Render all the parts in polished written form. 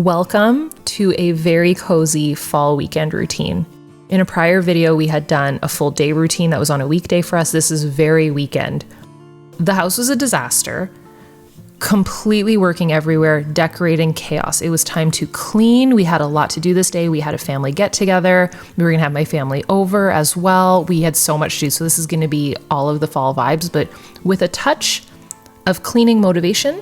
Welcome to a very cozy fall weekend routine. In a prior video, we had done a full day routine that was on a weekday for us. This is very weekend. The house was a disaster, completely working everywhere, decorating, chaos. It was time to clean. We had a lot to do this day. We had a family get together. We were gonna have my family over as well. We had so much to do. So this is gonna be all of the fall vibes, but with a touch of cleaning motivation.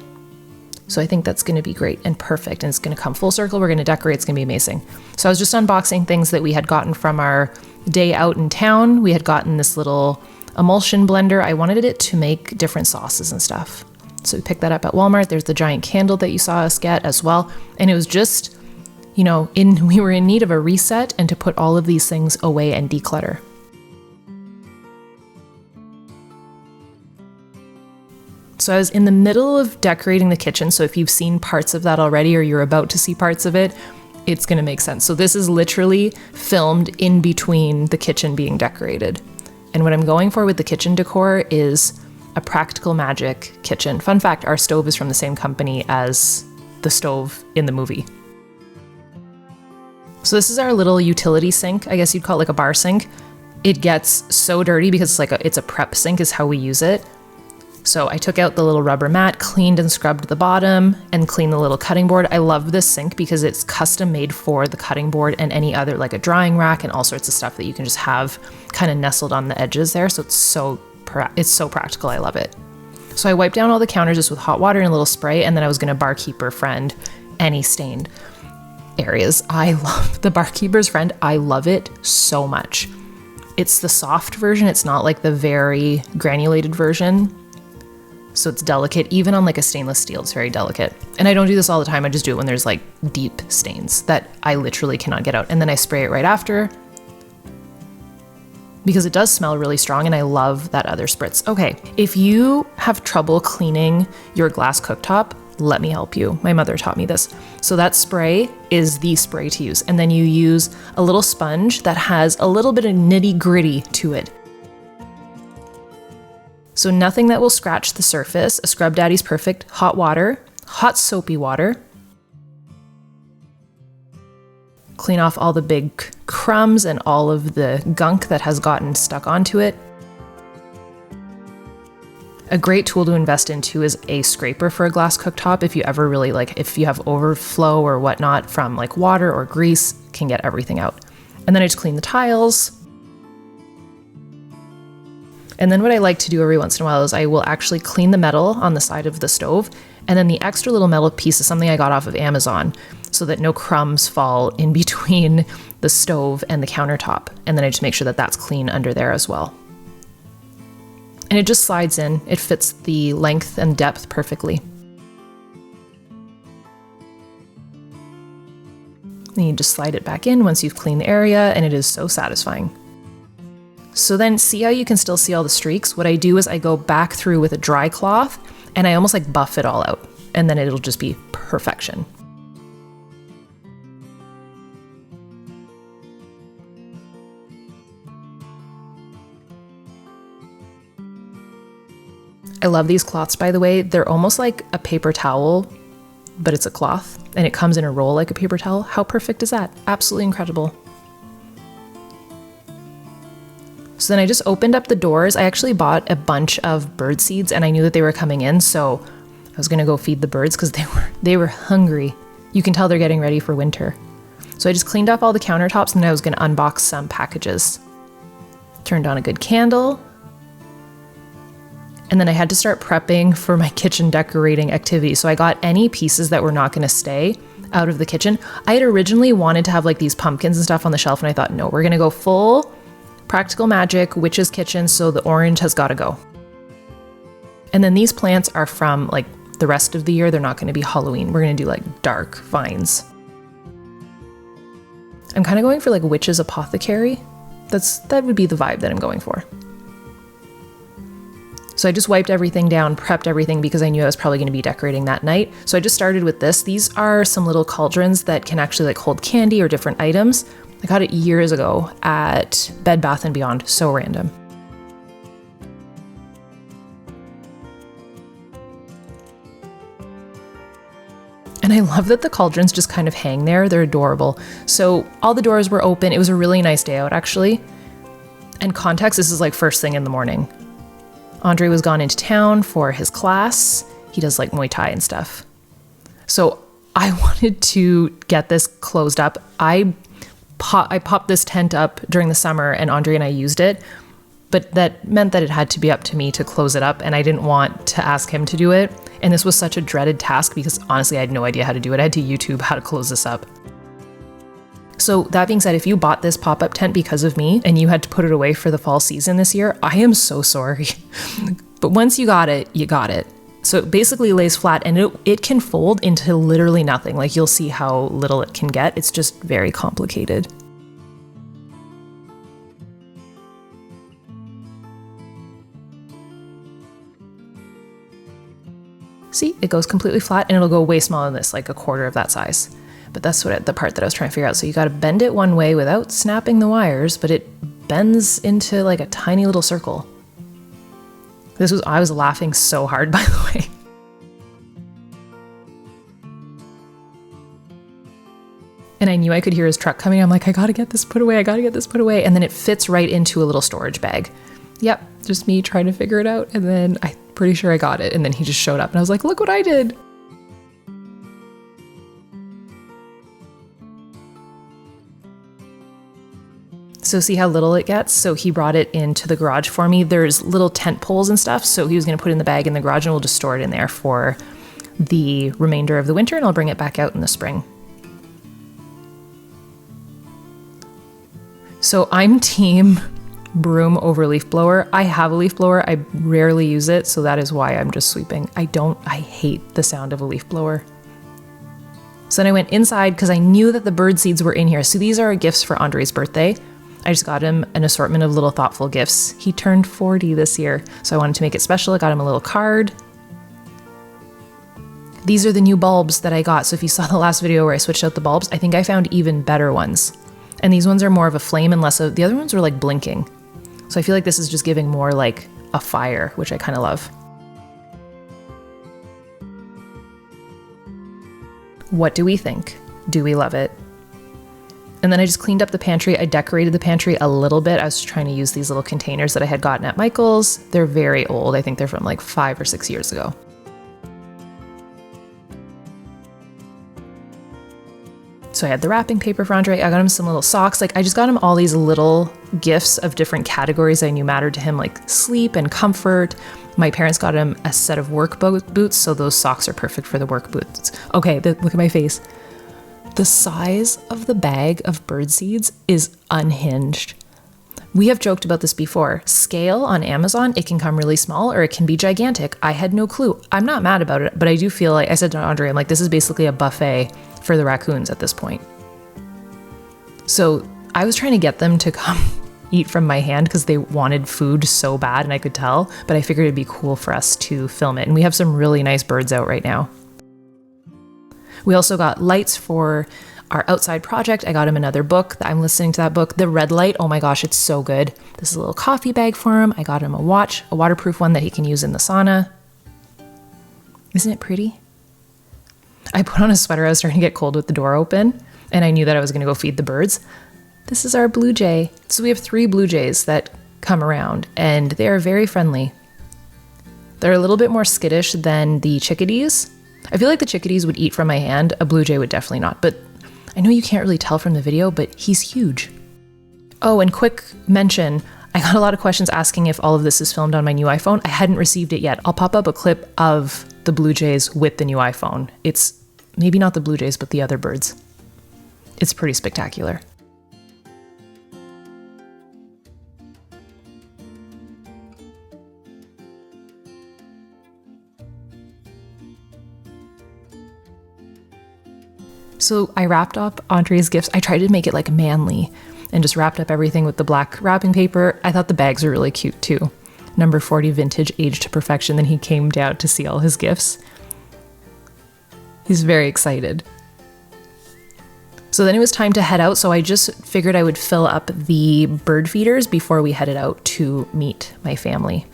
So I think that's going to be great and perfect, and it's going to come full circle. We're going to decorate. It's going to be amazing. So I was just unboxing things that we had gotten from our day out in town. We had gotten this little emulsion blender. I wanted it to make different sauces and stuff. So we picked that up at Walmart. There's the giant candle that you saw us get as well. And it was just, we were in need of a reset and to put all of these things away and declutter. So I was in the middle of decorating the kitchen. So if you've seen parts of that already or you're about to see parts of it, it's going to make sense. So this is literally filmed in between the kitchen being decorated. And what I'm going for with the kitchen decor is a Practical Magic kitchen. Fun fact, our stove is from the same company as the stove in the movie. So this is our little utility sink. I guess you'd call it like a bar sink. It gets so dirty because it's a prep sink is how we use it. So I took out the little rubber mat, cleaned and scrubbed the bottom, and cleaned the little cutting board. I love this sink because it's custom made for the cutting board and any other, like a drying rack and all sorts of stuff that you can just have kind of nestled on the edges there. So it's so practical. I love it. So I wiped down all the counters just with hot water and a little spray, and then I was gonna barkeeper friend any stained areas. I love the barkeeper's friend. I love it so much. It's the soft version. It's not like the very granulated version. So it's delicate, even on like a stainless steel, it's very delicate. And I don't do this all the time. I just do it when there's like deep stains that I literally cannot get out. And then I spray it right after because it does smell really strong and I love that other spritz. Okay, if you have trouble cleaning your glass cooktop, let me help you. My mother taught me this. So that spray is the spray to use. And then you use a little sponge that has a little bit of nitty gritty to it. So nothing that will scratch the surface. A Scrub Daddy's perfect. Hot water, hot soapy water. Clean off all the big crumbs and all of the gunk that has gotten stuck onto it. A great tool to invest in too is a scraper for a glass cooktop. If you ever really if you have overflow or whatnot from like water or grease, can get everything out. And then I just clean the tiles. And then what I like to do every once in a while is I will actually clean the metal on the side of the stove. And then the extra little metal piece is something I got off of Amazon so that no crumbs fall in between the stove and the countertop. And then I just make sure that that's clean under there as well. And it just slides in. It fits the length and depth perfectly. Then you just slide it back in once you've cleaned the area, and it is so satisfying. So then see how you can still see all the streaks? What I do is I go back through with a dry cloth and I almost like buff it all out, and then it'll just be perfection. I love these cloths, by the way. They're almost like a paper towel, but it's a cloth and it comes in a roll like a paper towel. How perfect is that? Absolutely incredible. So then I just opened up the doors. I actually bought a bunch of bird seeds and I knew that they were coming in. So I was gonna go feed the birds because they were hungry. You can tell they're getting ready for winter. So I just cleaned off all the countertops and then I was gonna unbox some packages. Turned on a good candle. And then I had to start prepping for my kitchen decorating activity. So I got any pieces that were not gonna stay out of the kitchen. I had originally wanted to have like these pumpkins and stuff on the shelf and I thought, no, we're gonna go full Practical Magic, Witch's Kitchen, so the orange has got to go. And then these plants are from like the rest of the year. They're not going to be Halloween. We're going to do like dark vines. I'm kind of going for like Witch's Apothecary. That would be the vibe that I'm going for. So I just wiped everything down, prepped everything because I knew I was probably going to be decorating that night. So I just started with this. These are some little cauldrons that can actually like hold candy or different items. I got it years ago at Bed Bath & Beyond. So random. And I love that the cauldrons just kind of hang there. They're adorable. So all the doors were open. It was a really nice day out, actually. And context, this is like first thing in the morning. Andre was gone into town for his class. He does like Muay Thai and stuff. So I wanted to get this closed up. I popped this tent up during the summer and Andre and I used it. But that meant that it had to be up to me to close it up, and I didn't want to ask him to do it. And this was such a dreaded task because honestly, I had no idea how to do it. I had to YouTube how to close this up. So that being said, if you bought this pop-up tent because of me and you had to put it away for the fall season this year, I am so sorry. But once you got it, you got it. So it basically lays flat and it can fold into literally nothing. Like you'll see how little it can get. It's just very complicated. See, it goes completely flat and it'll go way smaller than this, like a quarter of that size. But that's the part that I was trying to figure out. So you got to bend it one way without snapping the wires, but it bends into like a tiny little circle. I was laughing so hard, by the way. And I knew I could hear his truck coming. I'm like, I gotta get this put away. And then it fits right into a little storage bag. Yep, just me trying to figure it out. And then I'm pretty sure I got it. And then he just showed up and I was like, look what I did. So see how little it gets? So he brought it into the garage for me. There's little tent poles and stuff. So he was going to put it in the bag in the garage and we'll just store it in there for the remainder of the winter and I'll bring it back out in the spring. So I'm team broom over leaf blower. I have a leaf blower. I rarely use it. So that is why I'm just sweeping. I hate the sound of a leaf blower. So then I went inside because I knew that the bird seeds were in here. So these are gifts for Andre's birthday. I just got him an assortment of little thoughtful gifts. He turned 40 this year, so I wanted to make it special. I got him a little card. These are the new bulbs that I got. So if you saw the last video where I switched out the bulbs, I think I found even better ones. And these ones are more of a flame and less of, the other ones were like blinking. So I feel like this is just giving more like a fire, which I kind of love. What do we think? Do we love it? And then I just cleaned up the pantry. I decorated the pantry a little bit. I was trying to use these little containers that I had gotten at Michael's. They're very old. I think they're from like 5 or 6 years ago. So I had the wrapping paper for Andre. I got him some little socks. Like I just got him all these little gifts of different categories I knew mattered to him, like sleep and comfort. My parents got him a set of work boots. So those socks are perfect for the work boots. Okay, look at my face. The size of the bag of bird seeds is unhinged. We have joked about this before. Scale on Amazon, it can come really small or it can be gigantic. I had no clue. I'm not mad about it, but I do feel like, I said to Andre, I'm like, this is basically a buffet for the raccoons at this point. So I was trying to get them to come eat from my hand because they wanted food so bad and I could tell, but I figured it'd be cool for us to film it. And we have some really nice birds out right now. We also got lights for our outside project. I got him another book. I'm listening to that book, The Red Light. Oh my gosh, it's so good. This is a little coffee bag for him. I got him a watch, a waterproof one that he can use in the sauna. Isn't it pretty? I put on a sweater. I was starting to get cold with the door open, and I knew that I was going to go feed the birds. This is our blue jay. So we have 3 blue jays that come around, and they are very friendly. They're a little bit more skittish than the chickadees. I feel like the chickadees would eat from my hand. A blue jay would definitely not, but I know you can't really tell from the video, but he's huge. Oh, and quick mention, I got a lot of questions asking if all of this is filmed on my new iPhone. I hadn't received it yet. I'll pop up a clip of the blue jays with the new iPhone. It's maybe not the blue jays, but the other birds. It's pretty spectacular. So I wrapped up Andre's gifts. I tried to make it like manly and just wrapped up everything with the black wrapping paper. I thought the bags were really cute too. Number 40 vintage, aged to perfection. Then he came down to see all his gifts. He's very excited. So then it was time to head out. So I just figured I would fill up the bird feeders before we headed out to meet my family.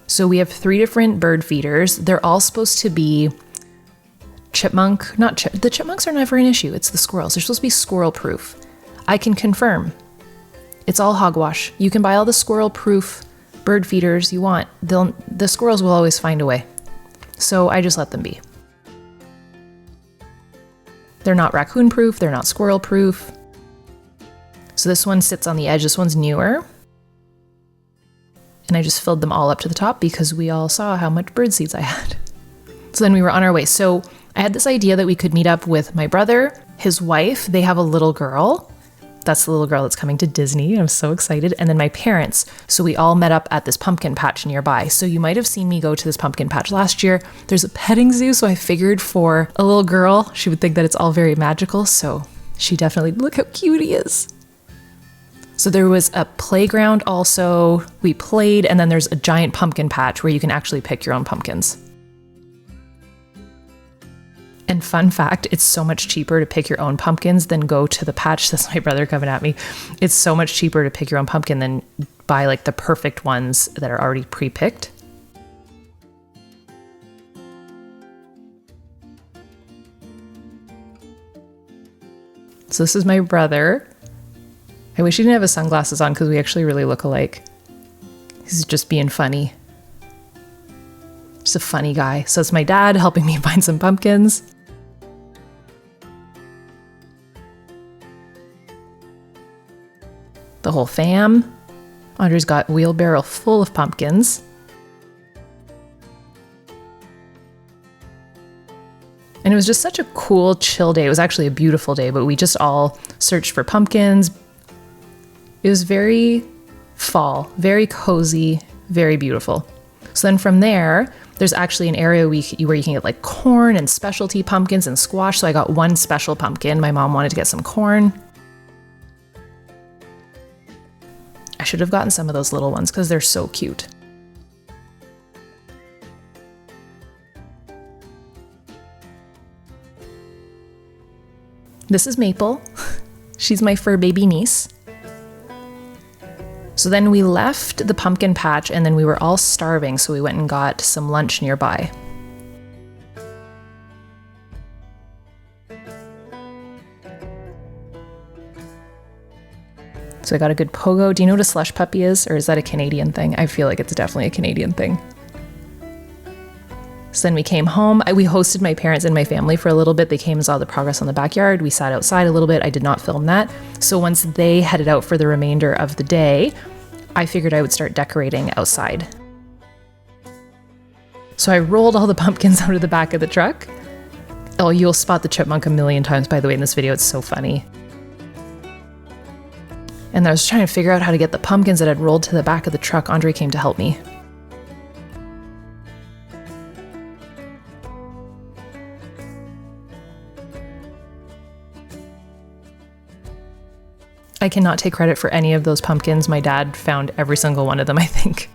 So we have 3 different bird feeders. They're all supposed to be chipmunk, the chipmunks are never an issue. It's the squirrels. They're supposed to be squirrel proof. I can confirm. It's all hogwash. You can buy all the squirrel proof bird feeders you want. The squirrels will always find a way. So I just let them be. They're not raccoon proof. They're not squirrel proof. So this one sits on the edge. This one's newer. And I just filled them all up to the top because we all saw how much bird seeds I had. So then we were on our way. So I had this idea that we could meet up with my brother, his wife. They have a little girl. That's the little girl that's coming to Disney. I'm so excited. And then my parents. So we all met up at this pumpkin patch nearby. So you might have seen me go to this pumpkin patch last year. There's a petting zoo. So I figured for a little girl, she would think that it's all very magical. So she definitely, look how cute he is. So there was a playground also. We played, and then there's a giant pumpkin patch where you can actually pick your own pumpkins. And fun fact, it's so much cheaper to pick your own pumpkins than go to the patch. That's my brother coming at me. It's so much cheaper to pick your own pumpkin than buy like the perfect ones that are already pre-picked. So this is my brother. I wish he didn't have his sunglasses on because we actually really look alike. He's just being funny. Just a funny guy. So it's my dad helping me find some pumpkins. The whole fam. Audrey's got a wheelbarrow full of pumpkins. And it was just such a cool, chill day. It was actually a beautiful day, but we just all searched for pumpkins. It was very fall, very cozy, very beautiful. So then from there, there's actually an area where you can get like corn and specialty pumpkins and squash. So I got one special pumpkin. My mom wanted to get some corn. I should have gotten some of those little ones because they're so cute. This is Maple. She's my fur baby niece. So then we left the pumpkin patch and then we were all starving, so we went and got some lunch nearby. So I got a good pogo. Do you know what a slush puppy is, or is that a Canadian thing? I feel like it's definitely a Canadian thing. So then we came home. We hosted my parents and my family for a little bit. They came and saw the progress on the backyard. We sat outside a little bit. I did not film that. So once they headed out for the remainder of the day, I figured I would start decorating outside. So I rolled all the pumpkins out of the back of the truck. Oh, you'll spot the chipmunk a million times, by the way, in this video. It's so funny. And I was trying to figure out how to get the pumpkins that had rolled to the back of the truck. Andre came to help me. I cannot take credit for any of those pumpkins. My dad found every single one of them, I think.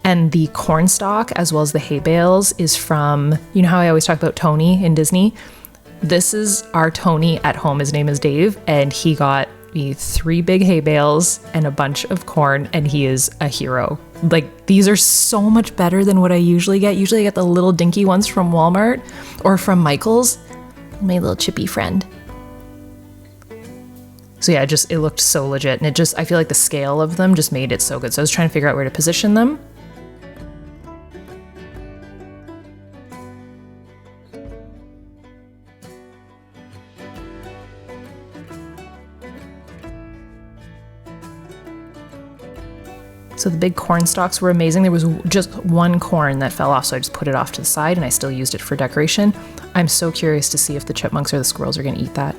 And the corn stalk, as well as the hay bales, is from, you know how I always talk about Tony in Disney? This is our Tony at home. His name is Dave, and he got me 3 big hay bales and a bunch of corn, and he is a hero. Like, these are so much better than what I usually get. Usually I get the little dinky ones from Walmart or from Michael's. My little chippy friend. So yeah, it looked so legit, and I feel like the scale of them just made it so good. So I was trying to figure out where to position them. So the big corn stalks were amazing. There was just one corn that fell off, so I just put it off to the side, and I still used it for decoration. I'm so curious to see if the chipmunks or the squirrels are going to eat that.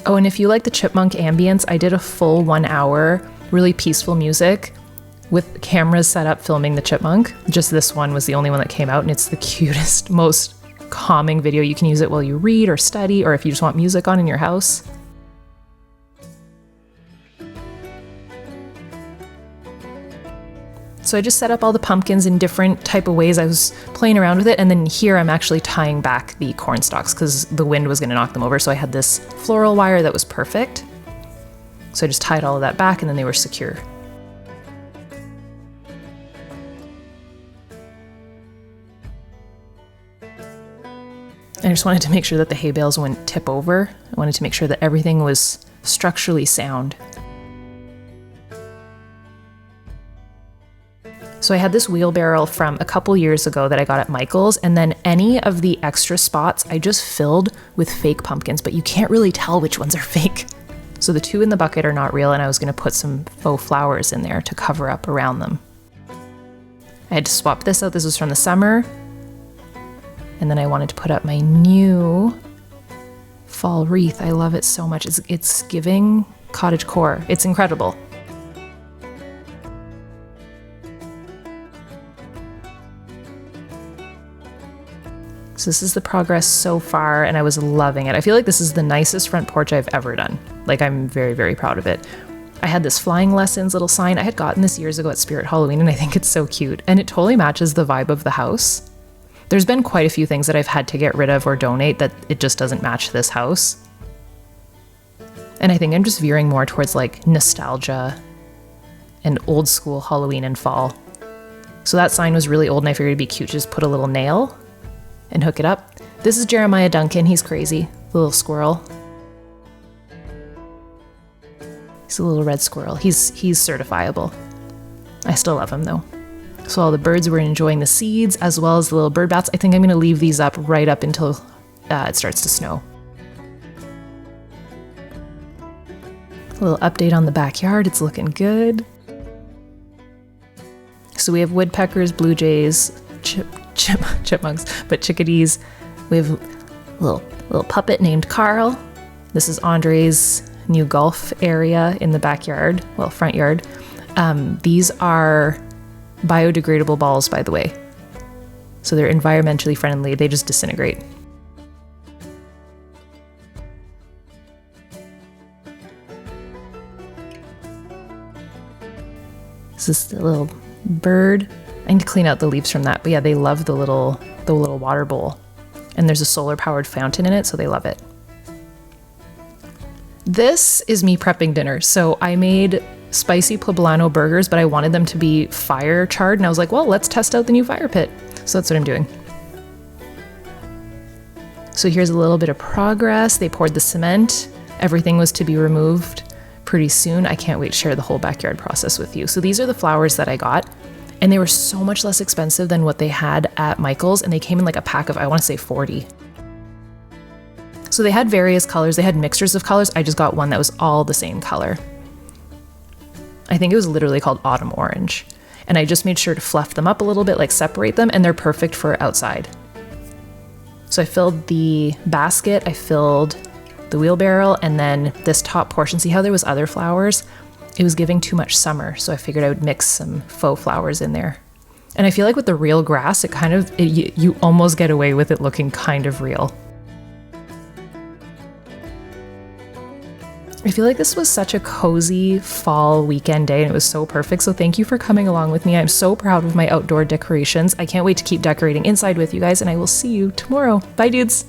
Oh, and if you like the chipmunk ambience, I did a full 1 hour, really peaceful music with cameras set up filming the chipmunk. Just this one was the only one that came out, and it's the cutest, most calming video. You can use it while you read or study, or if you just want music on in your house. So I just set up all the pumpkins in different type of ways. I was playing around with it, and then here I'm actually tying back the corn stalks because the wind was going to knock them over. So I had this floral wire that was perfect. So I just tied all of that back, and then they were secure. I just wanted to make sure that the hay bales wouldn't tip over. I wanted to make sure that everything was structurally sound. So I had this wheelbarrow from a couple years ago that I got at Michael's, and then any of the extra spots I just filled with fake pumpkins, but you can't really tell which ones are fake. So the 2 in the bucket are not real, and I was going to put some faux flowers in there to cover up around them. I had to swap this out. This was from the summer. And then I wanted to put up my new fall wreath. I love it so much. It's giving cottagecore. It's incredible. So this is the progress so far, and I was loving it. I feel like this is the nicest front porch I've ever done. Like, I'm very, very proud of it. I had this flying lessons little sign. I had gotten this years ago at Spirit Halloween, and I think it's so cute. And it totally matches the vibe of the house. There's been quite a few things that I've had to get rid of or donate that it just doesn't match this house. And I think I'm just veering more towards like nostalgia and old school Halloween and fall. So that sign was really old, and I figured it'd be cute to just put a little nail and hook it up. This is Jeremiah Duncan. He's crazy, the little squirrel. He's a little red squirrel. He's certifiable. I still love him though. So all the birds were enjoying the seeds as well as the little bird bats. I think I'm going to leave these up right up until it starts to snow. A little update on the backyard. It's looking good. So we have woodpeckers, blue jays, chipmunks, but chickadees. We have a little puppet named Carl. This is Andre's new golf area in the backyard, well, front yard. These are biodegradable balls, by the way. So they're environmentally friendly. They just disintegrate. This is the little bird. I need to clean out the leaves from that. But yeah, they love the little water bowl. And there's a solar powered fountain in it, so they love it. This is me prepping dinner. So I made spicy poblano burgers, but I wanted them to be fire charred, and I was like, well, let's test out the new fire pit. So that's what I'm doing. So here's a little bit of progress. They poured the cement. Everything was to be removed pretty soon. I can't wait to share the whole backyard process with you. So these are the flowers that I got, and they were so much less expensive than what they had at Michael's, and they came in like a pack of, I want to say 40. So they had various colors. They had mixtures of colors. I just got one that was all the same color. I think it was literally called Autumn Orange. And I just made sure to fluff them up a little bit, like separate them, and they're perfect for outside. So I filled the basket, I filled the wheelbarrow, and then this top portion, see how there was other flowers? It was giving too much summer, so I figured I would mix some faux flowers in there. And I feel like with the real grass, you almost get away with it looking kind of real. I feel like this was such a cozy fall weekend day, and it was so perfect. So thank you for coming along with me. I'm so proud of my outdoor decorations. I can't wait to keep decorating inside with you guys, and I will see you tomorrow. Bye, dudes.